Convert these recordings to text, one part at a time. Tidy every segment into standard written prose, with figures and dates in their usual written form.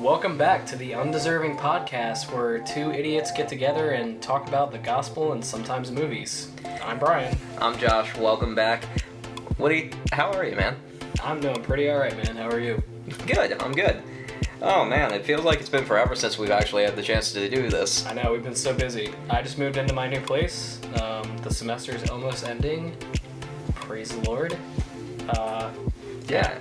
Welcome back to the Undeserving Podcast, where two idiots get together and talk about the gospel and sometimes movies. I'm Brian. I'm Josh. Welcome back. How are you, man? I'm doing pretty alright, man. How are you? Good. I'm good. Oh, man, it feels like it's been forever since we've actually had the chance to do this. I know, we've been so busy. I just moved into my new place. The semester's almost ending. Praise the Lord.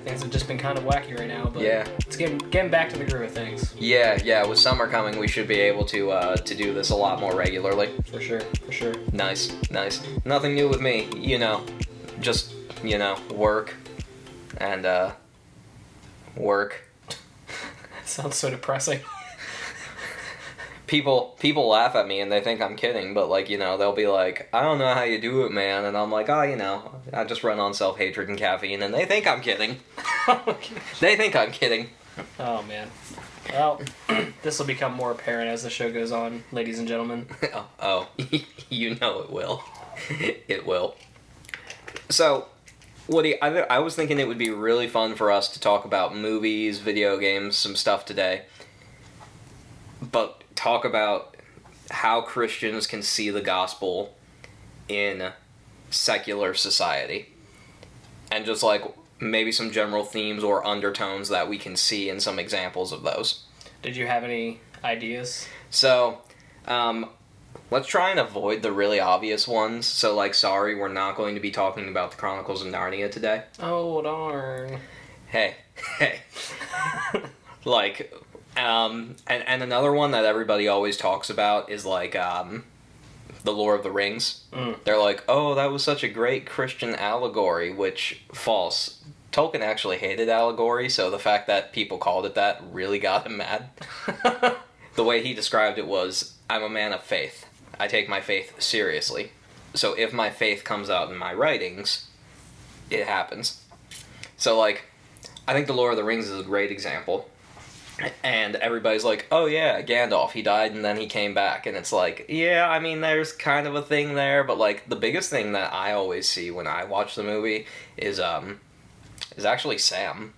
Things have just been kind of wacky right now, but it's getting back to the groove of things. Yeah, with summer coming, we should be able to do this a lot more regularly. For sure. Nice. Nothing new with me, just, work and, work. Sounds so depressing. People laugh at me and they think I'm kidding, but they'll be like, I don't know how you do it, man, and I'm like, I just run on self-hatred and caffeine, and they think I'm kidding. They think I'm kidding. Oh, man. Well, this will become more apparent as the show goes on, ladies and gentlemen. Oh, it will. It will. So, Woody, I was thinking it would be really fun for us to talk about movies, video games, some stuff today, but talk about how Christians can see the gospel in secular society. And just maybe some general themes or undertones that we can see and some examples of those. Did you have any ideas? So, let's try and avoid the really obvious ones. So, sorry, we're not going to be talking about the Chronicles of Narnia today. Oh, darn. Hey. And another one that everybody always talks about is the Lord of the Rings. They're like, oh, that was such a great Christian allegory, which false. Tolkien actually hated allegory, so the fact that people called it that really got him mad. The way he described it was, I'm a man of faith. I take my faith seriously. So if my faith comes out in my writings, it happens. So I think the Lord of the Rings is a great example. And everybody's like, oh yeah, Gandalf, he died and then he came back. And it's there's kind of a thing there, but the biggest thing that I always see when I watch the movie is actually Sam.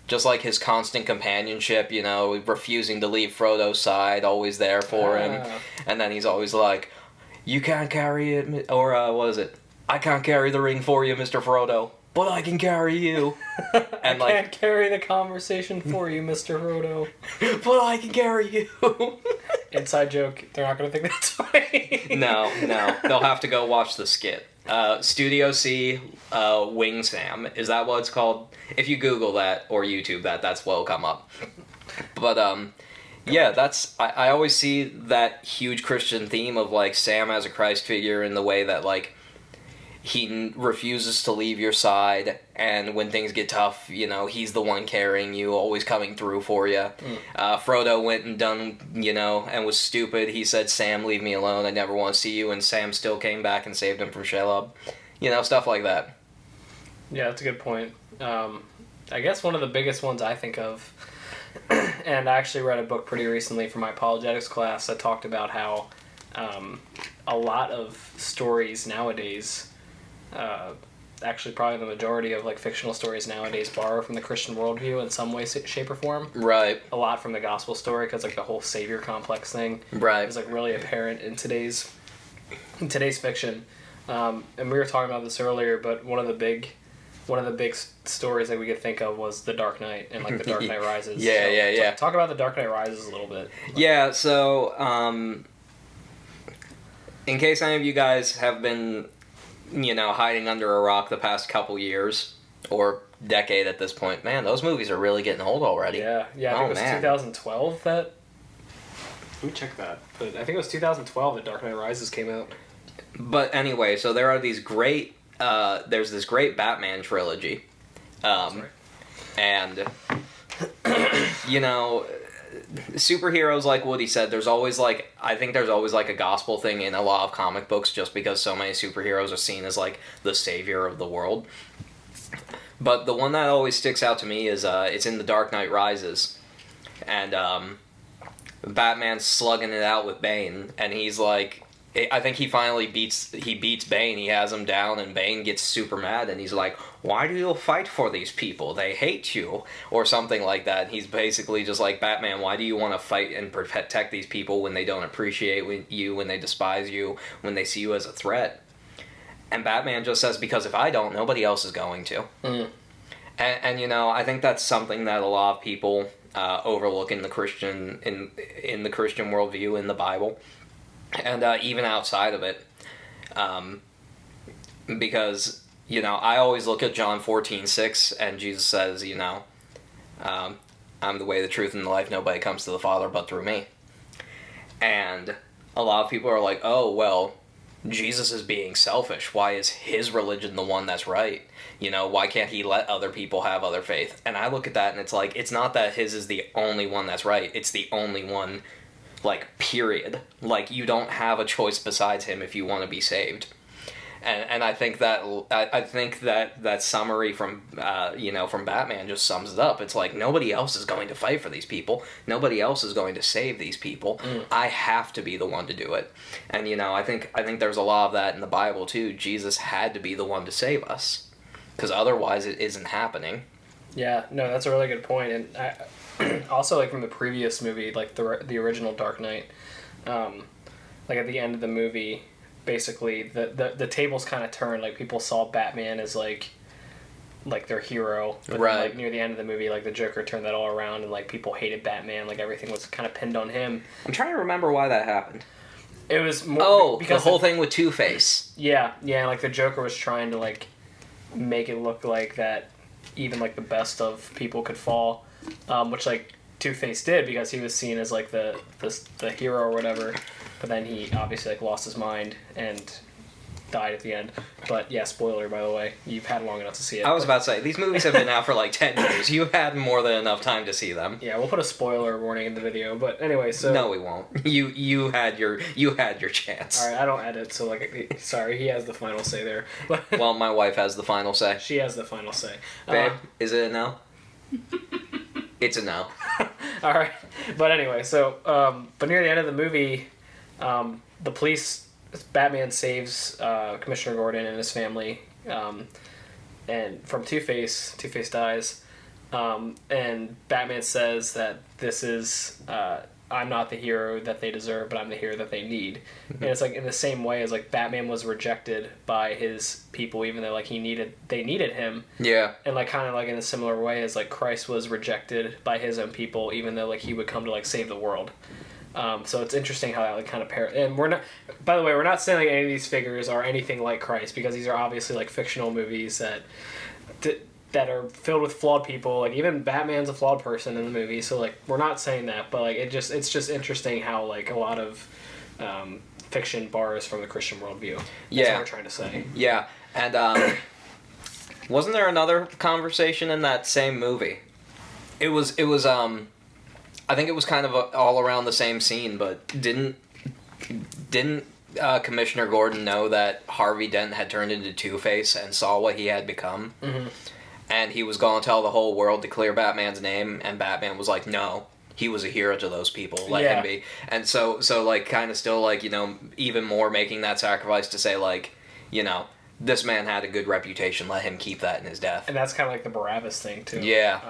Just his constant companionship, refusing to leave Frodo's side, always there for him. And then he's always like, you can't carry it, or what is it? I can't carry the ring for you, Mr. Frodo. But I can carry you. And I can't carry the conversation for you, Mr. Frodo. But I can carry you. Inside joke. They're not going to think that's funny. No. They'll have to go watch the skit. Studio C, Wing Sam. Is that what it's called? If you Google that or YouTube that, that's what'll come up. But, I always see that huge Christian theme of, Sam as a Christ figure in the way that, he refuses to leave your side, and when things get tough, he's the one carrying you, always coming through for you. Frodo went and done, and was stupid. He said, Sam, leave me alone, I never want to see you, and Sam still came back and saved him from Shelob. Stuff like that. Yeah, that's a good point. I guess one of the biggest ones I think of, and I actually read a book pretty recently for my apologetics class that talked about how a lot of stories nowadays... actually probably the majority of fictional stories nowadays borrow from the Christian worldview in some way, shape, or form. Right. A lot from the gospel story, because the whole savior complex thing is really apparent in today's fiction. And we were talking about this earlier, but one of the big stories that we could think of was The Dark Knight and the Dark Knight Rises. Yeah. Talk about The Dark Knight Rises a little bit. Yeah. So in case any of you guys have been hiding under a rock the past couple years, or decade at this point. Man, those movies are really getting old already. Yeah, I think it was 2012 that... Let me check that. But I think it was 2012 that Dark Knight Rises came out. But anyway, so there are these great... there's this great Batman trilogy. And, superheroes, like Woody said, there's always I think there's always a gospel thing in a lot of comic books, just because so many superheroes are seen as the savior of the world. But the one that always sticks out to me is it's in The Dark Knight Rises, and Batman's slugging it out with Bane, and he's I think he finally beats Bane. He has him down, and Bane gets super mad, and he's like, "Why do you fight for these people? They hate you," or something like that. And he's basically just like, "Batman, why do you want to fight and protect these people when they don't appreciate you, when they despise you, when they see you as a threat?" And Batman just says, "Because if I don't, nobody else is going to." Mm. And you know, I think that's something that a lot of people overlook in the Christian in the Christian worldview in the Bible. And even outside of it, because, you know, I always look at John 14:6, and Jesus says, you know, I'm the way, the truth, and the life. Nobody comes to the Father but through me. And a lot of people are like, oh, well, Jesus is being selfish. Why is his religion the one that's right? You know, why can't he let other people have other faith? And I look at that, and it's like, it's not that his is the only one that's right. It's the only one, like, period. Like, you don't have a choice besides him if you want to be saved. And I think that summary from from Batman just sums it up. It's like, nobody else is going to fight for these people. Nobody else is going to save these people. I have to be the one to do it. And you know, I think there's a lot of that in the Bible too. Jesus had to be the one to save us, because otherwise it isn't happening. Yeah, no, that's a really good point. And I, also, like, from the previous movie, like the original Dark Knight, like at the end of the movie, basically the tables kind of turned. Like, people saw Batman as like their hero, but right. Then, like, near the end of the movie, like, the Joker turned that all around, and like people hated Batman. Like, everything was kind of pinned on him. I'm trying to remember why that happened. It was more because the whole thing with Two-Face. Yeah, like the Joker was trying to like make it look like that even like the best of people could fall, which like Two-Face did, because he was seen as like the hero or whatever, but then he obviously like lost his mind and died at the end. But yeah, spoiler, by the way, you've had long enough to see it. I was about to say, these movies have been out for like 10 years. You had more than enough time to see them. Yeah, we'll put a spoiler warning in the video, but anyway, so... No, we won't. You had your chance. Alright, I don't edit, so like, sorry, he has the final say there. Well, my wife has the final say. She has the final say. Babe, is it a no? It's a no. Alright, but anyway, so, but near the end of the movie, the police... Batman saves Commissioner Gordon and his family, and from Two-Face. Two-Face dies, and Batman says that this is I'm not the hero that they deserve, but I'm the hero that they need. Mm-hmm. And it's like in the same way as like Batman was rejected by his people, even though like they needed him. Yeah. And like kind of like in a similar way as like Christ was rejected by his own people, even though like he would come to like save the world. So it's interesting how that like kind of and we're not. By the way, we're not saying like any of these figures are anything like Christ, because these are obviously like fictional movies that are filled with flawed people. Like even Batman's a flawed person in the movie, so like we're not saying that, but like it's just interesting how like a lot of fiction borrows from the Christian worldview. That's what we're trying to say. Yeah, and wasn't there another conversation in that same movie? It was I think it was kind of all around the same scene, but didn't Commissioner Gordon know that Harvey Dent had turned into Two-Face and saw what he had become? Mm-hmm. And he was going to tell the whole world to clear Batman's name, and Batman was like, no, he was a hero to those people, let him be. And so like kind of still like, you know, even more making that sacrifice to say like, you know, this man had a good reputation, let him keep that in his death. And that's kind of like the Barabbas thing too. Yeah.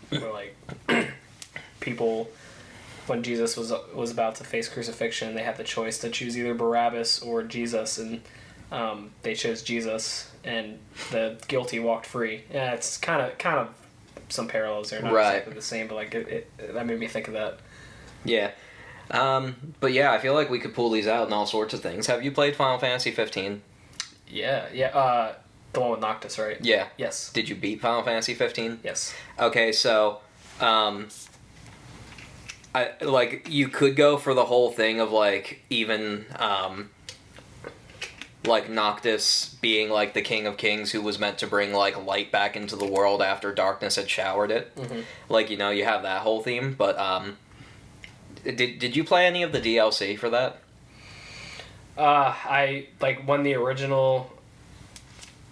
Where like people, when Jesus was about to face crucifixion, they had the choice to choose either Barabbas or Jesus, and they chose Jesus, and the guilty walked free. Yeah, it's kind of some parallels there, not exactly the same, but like that made me think of that. Yeah, but yeah, I feel like we could pull these out in all sorts of things. Have you played Final Fantasy 15? Yeah. The one with Noctis, right? Yeah. Yes. Did you beat Final Fantasy 15? Yes. Okay, so you could go for the whole thing of like even like Noctis being like the King of Kings who was meant to bring like light back into the world after darkness had showered it. Mm-hmm. Like, you know, you have that whole theme, but did you play any of the DLC for that? I like when the original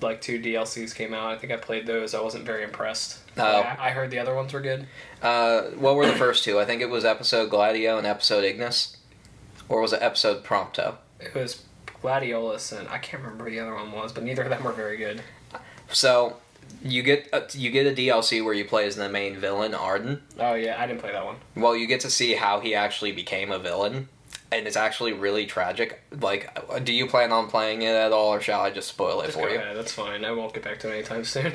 like 2 DLCs came out, I think I played those. I wasn't very impressed. I heard the other ones were good. What were the first two? I think it was Episode Gladio and Episode Ignis. Or was it Episode Prompto? It was Gladiolus, and I can't remember who the other one was, but neither of them were very good. So you get a DLC where you play as the main villain, Arden. Oh yeah, I didn't play that one. Well, you get to see how he actually became a villain, and it's actually really tragic. Like, do you plan on playing it at all, or shall I just spoil it for you? Ahead, that's fine. I won't get back to it anytime soon.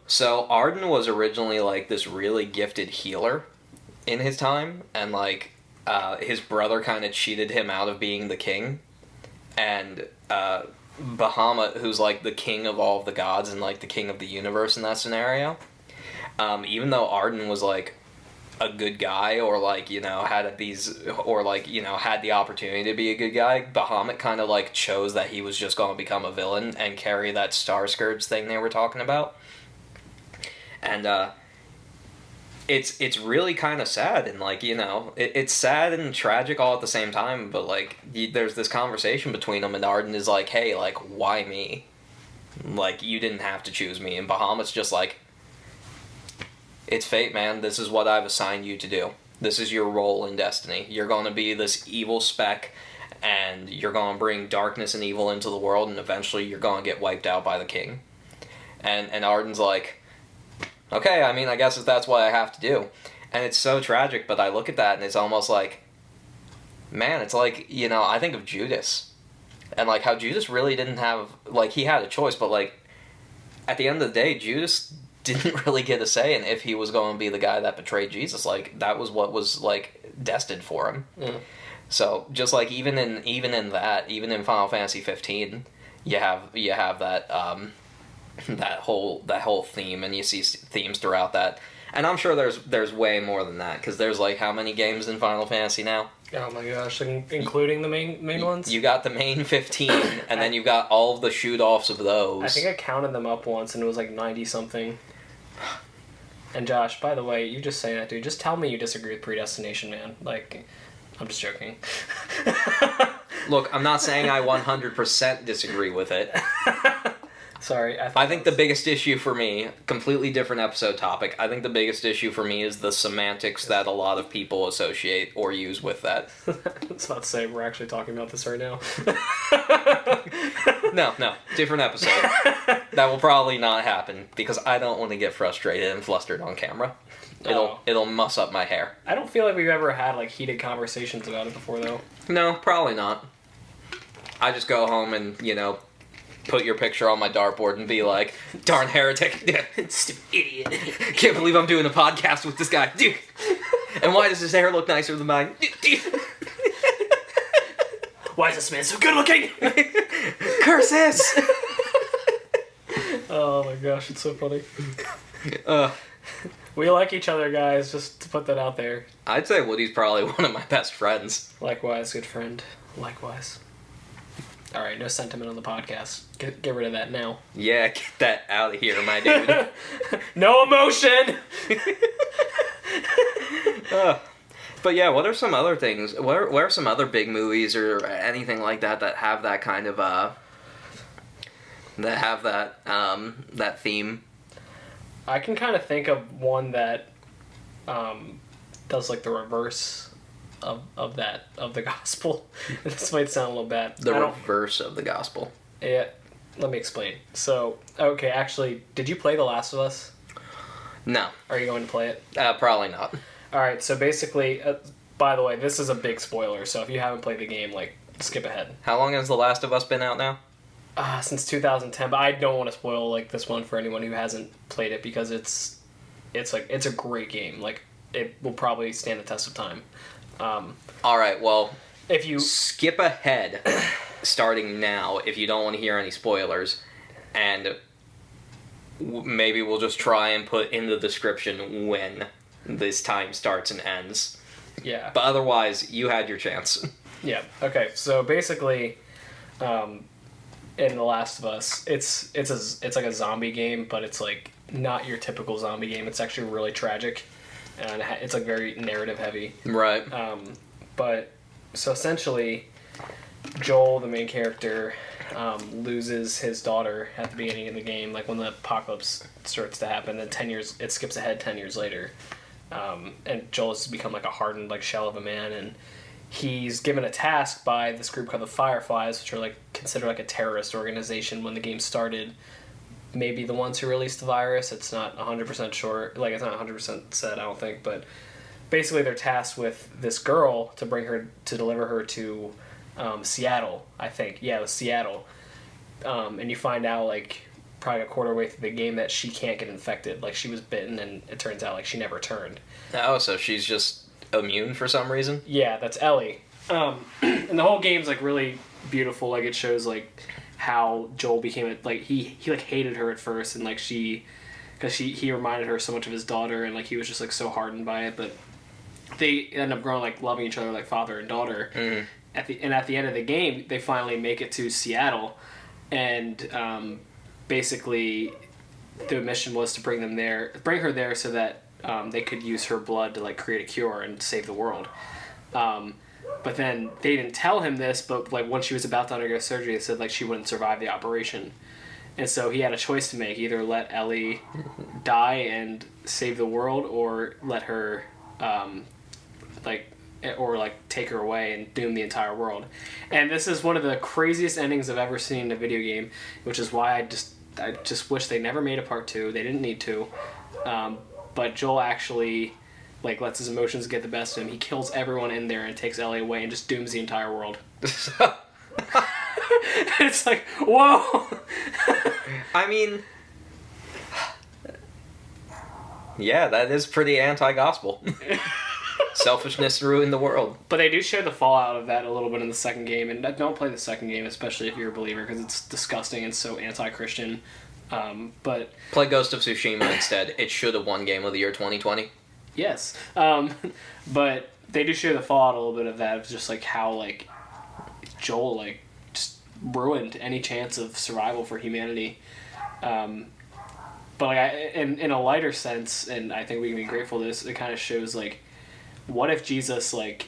So Arden was originally like this really gifted healer in his time, and like his brother kind of cheated him out of being the king, and Bahamut, who's like the king of all of the gods and like the king of the universe in that scenario, even though Arden was like a good guy, or like, you know, had the opportunity to be a good guy, Bahamut kind of like chose that he was just going to become a villain and carry that Star Scourge thing they were talking about. And it's really kind of sad, and like, you know, it's sad and tragic all at the same time, but like there's this conversation between them, and Arden is like, hey, like, why me? Like, you didn't have to choose me. And Bahamut's just like, it's fate, man. This is what I've assigned you to do. This is your role in destiny. You're going to be this evil speck, and you're going to bring darkness and evil into the world, and eventually you're going to get wiped out by the king. And Arden's like, okay, I mean, I guess if that's what I have to do. And it's so tragic, but I look at that and it's almost like, man, it's like, you know, I think of Judas. And like how Judas really didn't have, like, he had a choice, but like, at the end of the day, Judas didn't really get a say in if he was going to be the guy that betrayed Jesus. Like, that was what was, like, destined for him. Mm. So, just like, even in Final Fantasy 15, you have that, that whole theme, and you see themes throughout that, and I'm sure there's way more than that, because there's like how many games in Final Fantasy now? Oh my gosh, including the main ones? You got the main 15, and then you've got all of the shoot-offs of those. I think I counted them up once, and it was like 90-something. And Josh, by the way, you just say that, dude. Just tell me you disagree with Predestination, man. Like, I'm just joking. Look, I'm not saying I 100% disagree with it. Sorry, I think the biggest issue for me, completely different episode topic, I think the biggest issue for me is the semantics that a lot of people associate or use with that. I was about to say, we're actually talking about this right now. No, different episode. That will probably not happen, because I don't want to get frustrated and flustered on camera. It'll muss up my hair. I don't feel like we've ever had like heated conversations about it before, though. No, probably not. I just go home and, you know, put your picture on my dartboard and be like, darn heretic. Stupid idiot. Can't believe I'm doing a podcast with this guy. Dude. And why does his hair look nicer than mine? Why is this man so good looking? Curses! Oh my gosh, it's so funny. We like each other, guys, just to put that out there. I'd say Woody's probably one of my best friends. Likewise, good friend. Likewise. Alright, no sentiment on the podcast. Get rid of that now. Yeah, get that out of here, my dude. No emotion! But yeah, what are some other things? What are some other big movies or anything like that have that kind of that have that theme? I can kind of think of one that does like the reverse of the gospel. This might sound a little bad. The reverse of the gospel. Yeah, let me explain. So, okay, actually, did you play The Last of Us? No. Are you going to play it? Probably not. Alright, so basically, by the way, this is a big spoiler, so if you haven't played the game, like, skip ahead. How long has The Last of Us been out now? Since 2010, but I don't want to spoil, like, this one for anyone who hasn't played it, because it's a great game. Like, it will probably stand the test of time. Alright, well, if you skip ahead, starting now, if you don't want to hear any spoilers, and maybe we'll just try and put in the description when this time starts and ends. Yeah. But otherwise, you had your chance. Yeah. Okay. So basically, in The Last of Us, it's like a zombie game, but it's like not your typical zombie game. It's actually really tragic, and it's like very narrative heavy. Right. But so essentially, Joel, the main character, loses his daughter at the beginning of the game, like when the apocalypse starts to happen. Then it skips ahead 10 years later. And Joel has become like a hardened like shell of a man, and he's given a task by this group called the Fireflies, which are like considered like a terrorist organization when the game started. Maybe the ones who released the virus. It's not 100% sure. Like, it's not 100% said, I don't think. But basically, they're tasked with this girl to deliver her to Seattle, I think. Yeah, it was Seattle. And you find out, like, probably a quarter way through the game that she can't get infected. Like, she was bitten, and it turns out, like, she never turned. Oh, so she's just immune for some reason? Yeah, that's Ellie. And the whole game's, like, really beautiful. Like, it shows, like, how Joel became, like, he like, hated her at first, and, like, because he reminded her so much of his daughter, and, like, he was just, like, so hardened by it, but they end up growing, like, loving each other like father and daughter. Mm-hmm. At the end of the game, they finally make it to Seattle, and basically the mission was to bring her there so that they could use her blood to, like, create a cure and save the world. But then they didn't tell him this, but, like, when she was about to undergo surgery, they said, like, she wouldn't survive the operation. And so he had a choice to make: either let Ellie die and save the world, or let her take her away and doom the entire world. And this is one of the craziest endings I've ever seen in a video game, which is why I just wish they never made a part 2. They didn't need to. But Joel actually, like, lets his emotions get the best of him. He kills everyone in there and takes Ellie away and just dooms the entire world. It's like, whoa! I mean, yeah, that is pretty anti-gospel. Selfishness ruined the world. But they do show the fallout of that a little bit in the second game, and don't play the second game, especially if you're a believer, because it's disgusting and so anti-Christian. But play Ghost of Tsushima instead. It should have won Game of the Year 2020. Yes. But they do show the fallout a little bit of that, of just, like, how, like, Joel, like, just ruined any chance of survival for humanity. But, like, in a lighter sense, and I think we can be grateful to this, it kind of shows, like, what if Jesus, like,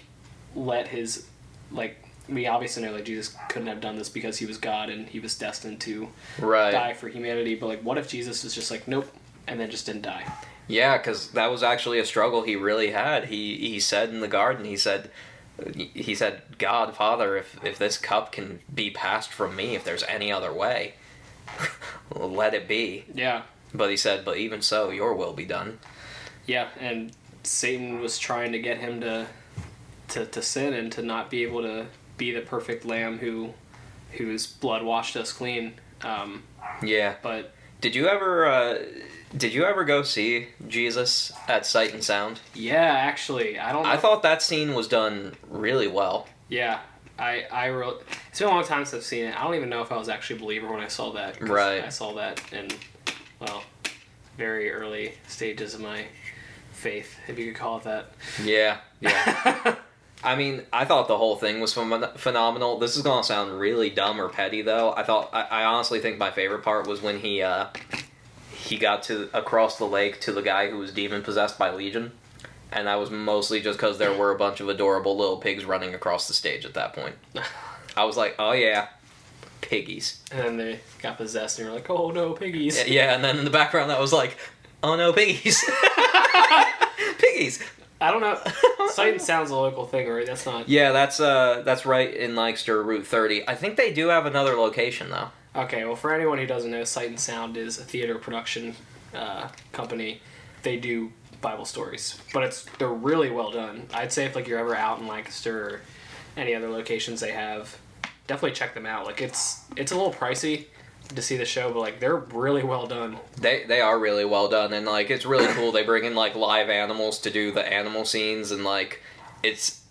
let his, like, we obviously know, like, Jesus couldn't have done this because he was God and he was destined to die for humanity, but, like, what if Jesus was just like, nope, and then just didn't die? Yeah, because that was actually a struggle he really had. He said in the garden, he said, God, Father, if this cup can be passed from me, if there's any other way, let it be. Yeah. But he said, but even so, your will be done. Yeah, and Satan was trying to get him to sin and to not be able to be the perfect lamb whose blood washed us clean. Yeah. But did you ever go see Jesus at Sight and Sound? Yeah, actually, I thought that scene was done really well. Yeah, it's been a long time since I've seen it. I don't even know if I was actually a believer when I saw that. Right. I saw that in, well, very early stages of my faith, if you could call it that. Yeah. I mean, I thought the whole thing was phenomenal. This is gonna sound really dumb or petty, though. I honestly think my favorite part was when he got to across the lake to the guy who was demon possessed by Legion, and that was mostly just because there were a bunch of adorable little pigs running across the stage at that point. I was like, oh yeah, piggies. And then they got possessed, and you're like, oh no, piggies. Yeah, and then in the background, that was like, oh no, piggies. Piggies. I don't know. Sight and Sound's a local thing, right? That's not... Yeah, that's right in Lancaster, Route 30. I think they do have another location, though. Okay, well, for anyone who doesn't know, Sight and Sound is a theater production company. They do Bible stories, but they're really well done. I'd say if, like, you're ever out in Lancaster or any other locations they have, definitely check them out. Like, it's a little pricey to see the show, but, like, they're really well done. They are really well done, and, like, it's really cool. They bring in, like, live animals to do the animal scenes, and, like, it's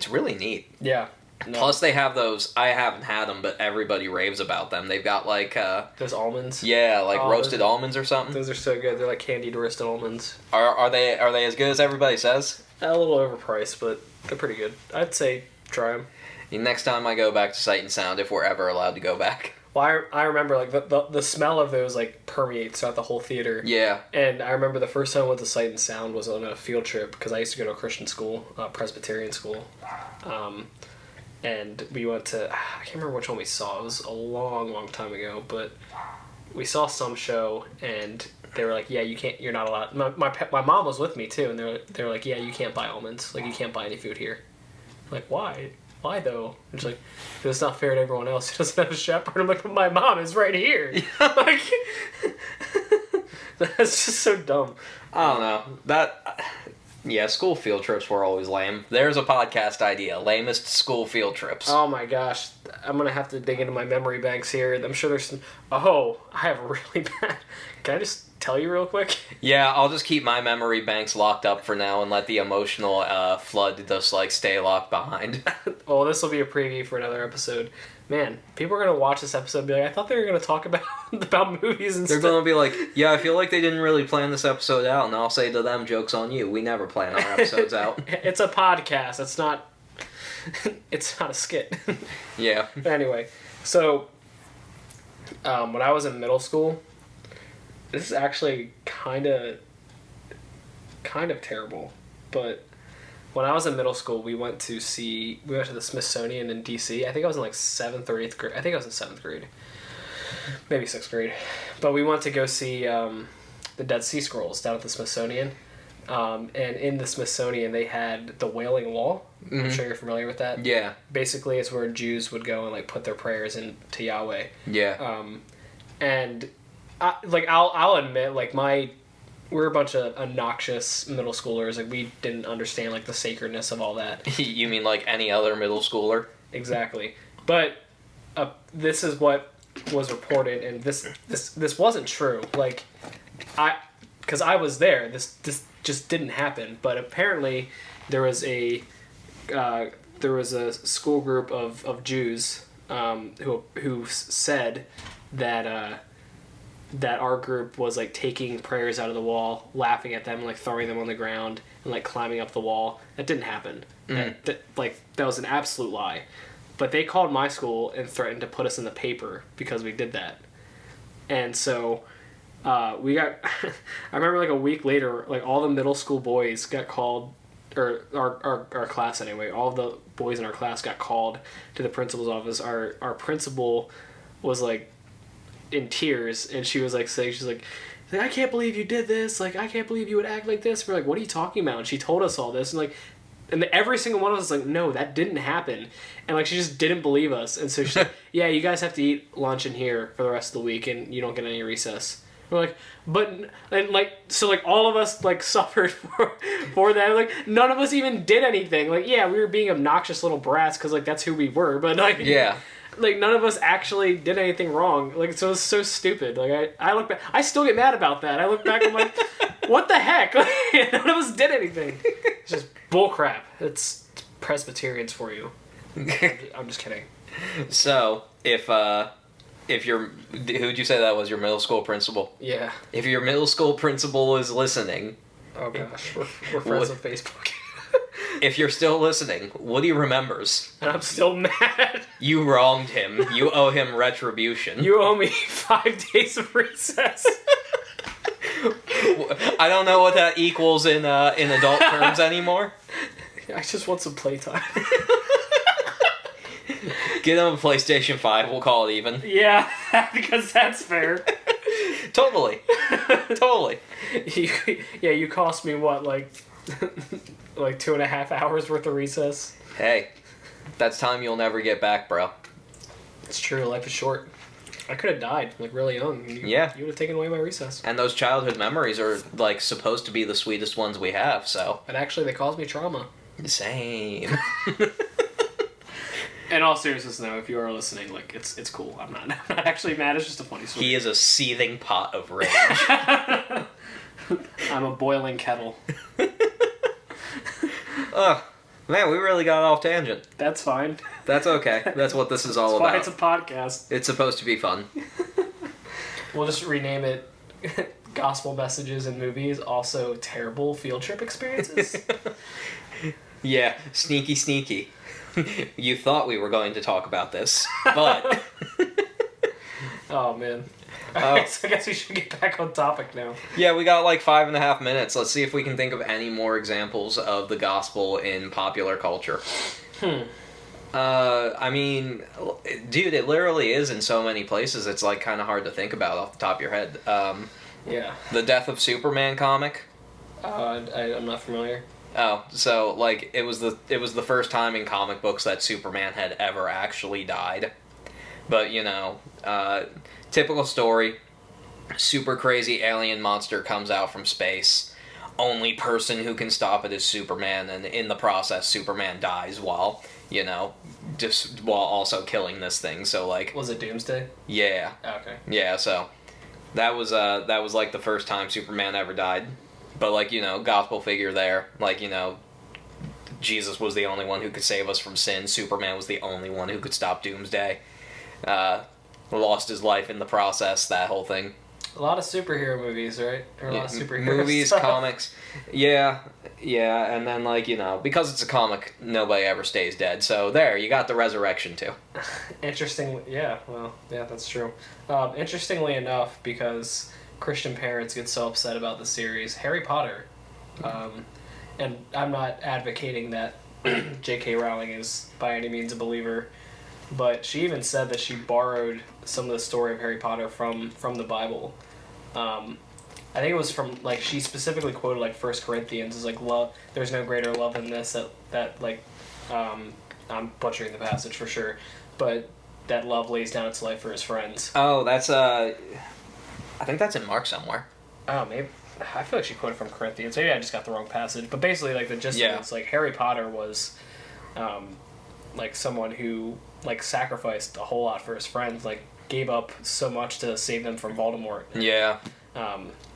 really neat. Yeah. No. Plus, they have those. I haven't had them, but everybody raves about them. They've got, like, those almonds. Yeah, like roasted almonds or something. Those are so good. They're like candied roasted almonds. Are they as good as everybody says? A little overpriced, but they're pretty good. I'd say try them. Next time I go back to Sight and Sound, if we're ever allowed to go back. Well, I remember, like, the smell of those, like, permeates throughout the whole theater. Yeah. And I remember the first time I went to Sight and Sound was on a field trip, because I used to go to a Christian school, Presbyterian school. And we went to, I can't remember which one we saw. It was a long, long time ago, but we saw some show, and they were like, yeah, you're not allowed. My mom was with me, too, and they were like, yeah, you can't buy almonds. Like, you can't buy any food here. I'm like, why? why though? And she's like, it's not fair to everyone else. He doesn't have a chaperone. I'm like, but my mom is right here. Like, that's just so dumb. I don't know. Yeah, school field trips were always lame. There's a podcast idea. Lamest school field trips. Oh my gosh. I'm going to have to dig into my memory banks here. I'm sure there's some... Oh, I have a really bad... Can I just tell you real quick? Yeah, I'll just keep my memory banks locked up for now and let the emotional flood just, like, stay locked behind. Well, this will be a preview for another episode. Man, people are going to watch this episode and be like, I thought they were going to talk about movies and They're stuff. going to be like, yeah, I feel like they didn't really plan this episode out, and I'll say to them, joke's on you. We never plan our episodes out. It's a podcast. It's not a skit. Yeah. Anyway, so when I was in middle school, this is actually kind of terrible, but when I was in middle school, we went to the Smithsonian in D.C. I think I was in like 7th or 8th grade. I think I was in 7th grade. Maybe 6th grade. But we went to go see the Dead Sea Scrolls down at the Smithsonian. And in the Smithsonian, they had the Wailing Wall. Mm-hmm. I'm sure you're familiar with that. Yeah. Basically, it's where Jews would go and like put their prayers into Yahweh. Yeah. And I'll admit, like we're a bunch of obnoxious middle schoolers. Like, we didn't understand, like, the sacredness of all that. You mean like any other middle schooler? Exactly. But this is what was reported, and this wasn't true. Like, because I was there. This just didn't happen. But apparently, there was a school group of Jews who said that our group was like taking prayers out of the wall, laughing at them, like throwing them on the ground, and like climbing up the wall. That didn't happen. Mm. That was an absolute lie. But they called my school and threatened to put us in the paper because we did that. And so we got... I remember like a week later, like all the middle school boys got called, or our class anyway, all of the boys in our class got called to the principal's office. Our principal was like in tears, and she was like saying, she's like, I can't believe you did this, like I can't believe you would act like this. We're like, what are you talking about? And she told us all this, and like, and every single one of us was like, no, that didn't happen. And like, she just didn't believe us. And so she's like, yeah, you guys have to eat lunch in here for the rest of the week, and you don't get any recess. We're like, but, and like, so like all of us like suffered for that. Like, none of us even did anything. Like, yeah, we were being obnoxious little brats because like that's who we were, but like, yeah, like none of us actually did anything wrong. Like, so it was so stupid. Like, I look back, I still get mad about that. I look back, I'm like, what the heck? Like, none of us did anything. It's just bullcrap. It's Presbyterians for you. I'm just kidding. So if who'd you say that was, your middle school principal? Yeah. If your middle school principal is listening, oh gosh, we're friends on Facebook. If you're still listening, Woody remembers. And I'm still mad. You wronged him. You owe him retribution. You owe me 5 days of recess. I don't know what that equals in adult terms anymore. I just want some playtime. Get him a PlayStation 5, we'll call it even. Yeah, because that's fair. Totally. Totally. You cost me what, like 2.5 hours worth of recess? Hey, that's time you'll never get back, bro. It's true, life is short. I could have died, like, really young. Yeah. You would have taken away my recess. And those childhood memories are, like, supposed to be the sweetest ones we have, so... And actually, they caused me trauma. Same. In all seriousness, though, if you are listening, like, it's cool. I'm not actually mad. It's just a funny story. He is a seething pot of rage. I'm a boiling kettle. Ugh. Man, we really got off tangent. That's fine. That's okay. That's what this is all about. That's why it's a podcast. It's supposed to be fun. We'll just rename it Gospel Messages in Movies, also terrible field trip experiences. Yeah, sneaky. You thought we were going to talk about this, but... Oh, man. Alright, so I guess we should get back on topic now. Yeah, we got like 5.5 minutes. Let's see if we can think of any more examples of the gospel in popular culture. I mean, dude, it literally is in so many places, it's like kind of hard to think about off the top of your head. Yeah. The Death of Superman comic. I'm not familiar. Oh, so like it was the first time in comic books that Superman had ever actually died. But typical story. Super crazy alien monster comes out from space. Only person who can stop it is Superman, and in the process, Superman dies while just while also killing this thing. So like, was it Doomsday? Yeah. Oh, okay. Yeah. So that was like the first time Superman ever died. But like gospel figure there. Like Jesus was the only one who could save us from sin. Superman was the only one who could stop Doomsday. Lost his life in the process. That whole thing. A lot of superhero movies, right? Or a lot of superhero movies, stuff. comics. Yeah, and then because it's a comic, nobody ever stays dead. So there, you got the resurrection too. Interestingly, yeah, that's true. Interestingly enough, because Christian parents get so upset about the series, Harry Potter, and I'm not advocating that J.K. Rowling is by any means a believer, but she even said that she borrowed some of the story of Harry Potter from the Bible. I think it was from, she specifically quoted, 1 Corinthians is love, there's no greater love than this, I'm butchering the passage for sure, but that love lays down its life for his friends. Oh, that's, I think that's in Mark somewhere. Oh, maybe. I feel like she quoted from Corinthians. Maybe I just got the wrong passage. But basically, the gist of it is, Harry Potter was, someone who, sacrificed a whole lot for his friends, gave up so much to save them from Voldemort. Yeah.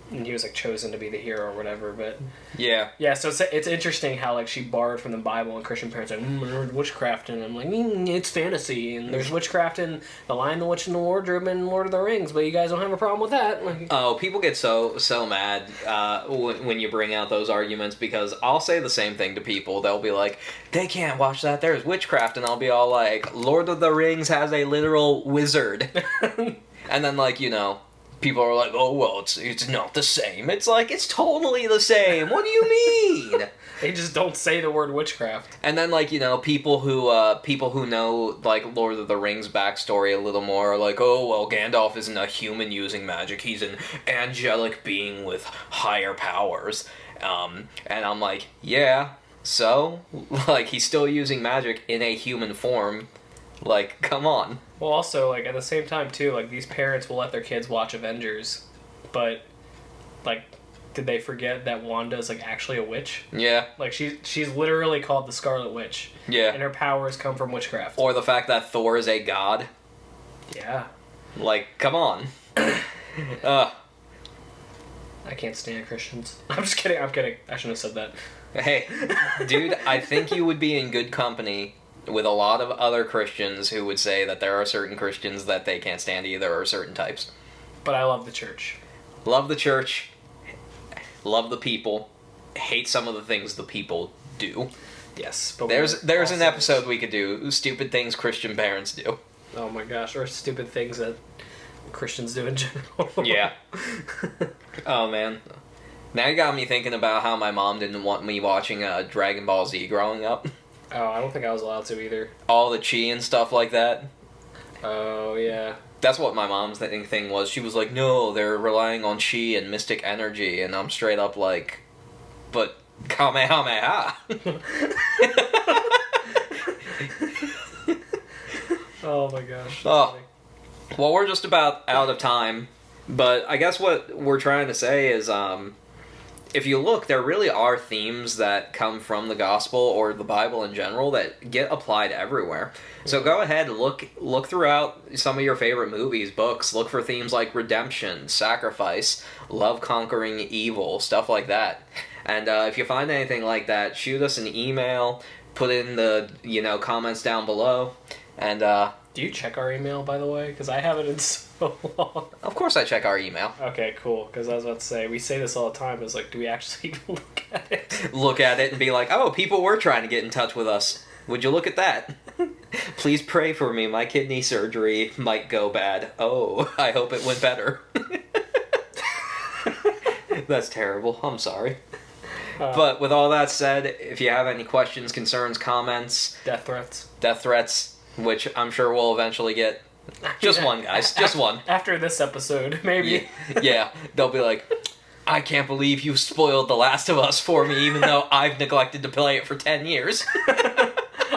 And he was, chosen to be the hero or whatever, but... Yeah. Yeah, so it's interesting how, she borrowed from the Bible, and Christian parents are like, witchcraft, and I'm like, it's fantasy, and there's witchcraft in The Lion, the Witch, and the Wardrobe, and Lord of the Rings, but you guys don't have a problem with that. Oh, people get so mad when you bring out those arguments, because I'll say the same thing to people. They'll be like, they can't watch that, there's witchcraft, and I'll be all like, Lord of the Rings has a literal wizard. And then, people are like, oh, well, it's not the same. It's it's totally the same. What do you mean? They just don't say the word witchcraft. And then, people who know, Lord of the Rings backstory a little more are like, oh, well, Gandalf isn't a human using magic. He's an angelic being with higher powers. And I'm like, yeah, so? He's still using magic in a human form. Come on. Well, also, at the same time, too, these parents will let their kids watch Avengers, but, did they forget that Wanda's, actually a witch? Yeah. She's literally called the Scarlet Witch. Yeah. And her powers come from witchcraft. Or the fact that Thor is a god. Yeah. Come on. I can't stand Christians. I'm just kidding. I shouldn't have said that. Hey, dude, I think you would be in good company with a lot of other Christians who would say that there are certain Christians that they can't stand either, or certain types. But I love the church. Love the church. Love the people. Hate some of the things the people do. Yes. But there's an episode we could do, stupid things Christian parents do. Oh my gosh, or stupid things that Christians do in general. Yeah. Oh man. Now you got me thinking about how my mom didn't want me watching Dragon Ball Z growing up. Oh, I don't think I was allowed to either. All the chi and stuff like that. Oh, yeah. That's what my mom's thing was. She was like, no, they're relying on chi and mystic energy. And I'm straight up like, but Kamehameha. Oh my gosh. Oh. Well, we're just about out of time. But I guess what we're trying to say is, if you look, there really are themes that come from the gospel or the Bible in general that get applied everywhere. So go ahead, look throughout some of your favorite movies, books, look for themes like redemption, sacrifice, love conquering evil, stuff like that. And if you find anything like that, shoot us an email, put in the comments down below, and do you check our email, by the way? Because I haven't in so long. Of course I check our email. Okay, cool. Because I was about to say, we say this all the time. It's do we actually even look at it? Look at it and be like, oh, people were trying to get in touch with us. Would you look at that? Please pray for me. My kidney surgery might go bad. Oh, I hope it went better. That's terrible. I'm sorry. But with all that said, if you have any questions, concerns, comments... Death threats... which I'm sure we'll eventually get. Just one, guys. Just one. After this episode, maybe. Yeah. They'll be like, I can't believe you spoiled The Last of Us for me, even though I've neglected to play it for 10 years.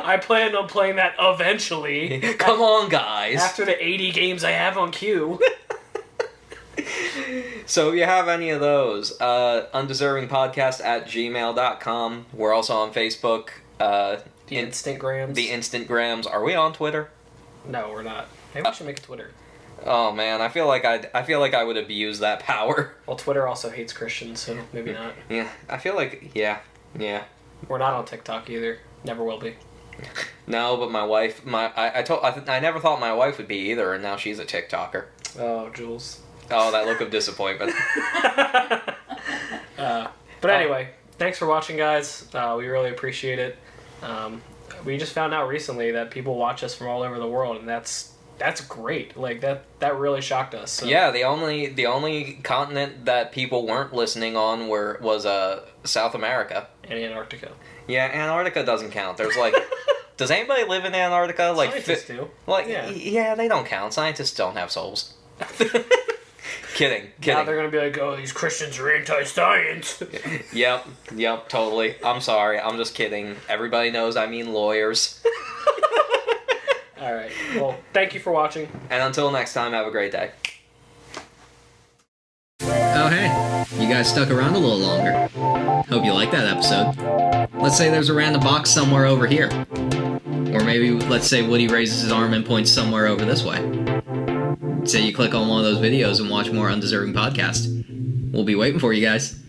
I plan on playing that eventually. Come on, guys. After the 80 games I have on queue. So if you have any of those, undeservingpodcast@gmail.com. We're also on Facebook. The Instantgrams. The Instantgrams. Are we on Twitter? No, we're not. Maybe we should make a Twitter. Oh man, I feel like I would abuse that power. Well, Twitter also hates Christians, so maybe not. Yeah, I feel like yeah. We're not on TikTok either. Never will be. No, but my wife, I never thought my wife would be either, and now she's a TikToker. Oh, Jules. Oh, that look of disappointment. But anyway, thanks for watching, guys. We really appreciate it. We just found out recently that people watch us from all over the world, and that's great. Like that really shocked us. So. Yeah, the only continent that people weren't listening on was South America And Antarctica. Yeah, Antarctica doesn't count. There's like, does anybody live in Antarctica? Like, scientists do. Like, yeah, they don't count. Scientists don't have souls. Kidding. Now they're gonna be like, oh, these Christians are anti-science. Yep, totally. I'm sorry. I'm just kidding. Everybody knows I mean lawyers. All right. Well, thank you for watching. And until next time, have a great day. Oh, hey. You guys stuck around a little longer. Hope you liked that episode. Let's say there's a random box somewhere over here. Or maybe, let's say Woody raises his arm and points somewhere over this way. Say you click on one of those videos and watch more Undeserving Podcast. We'll be waiting for you guys.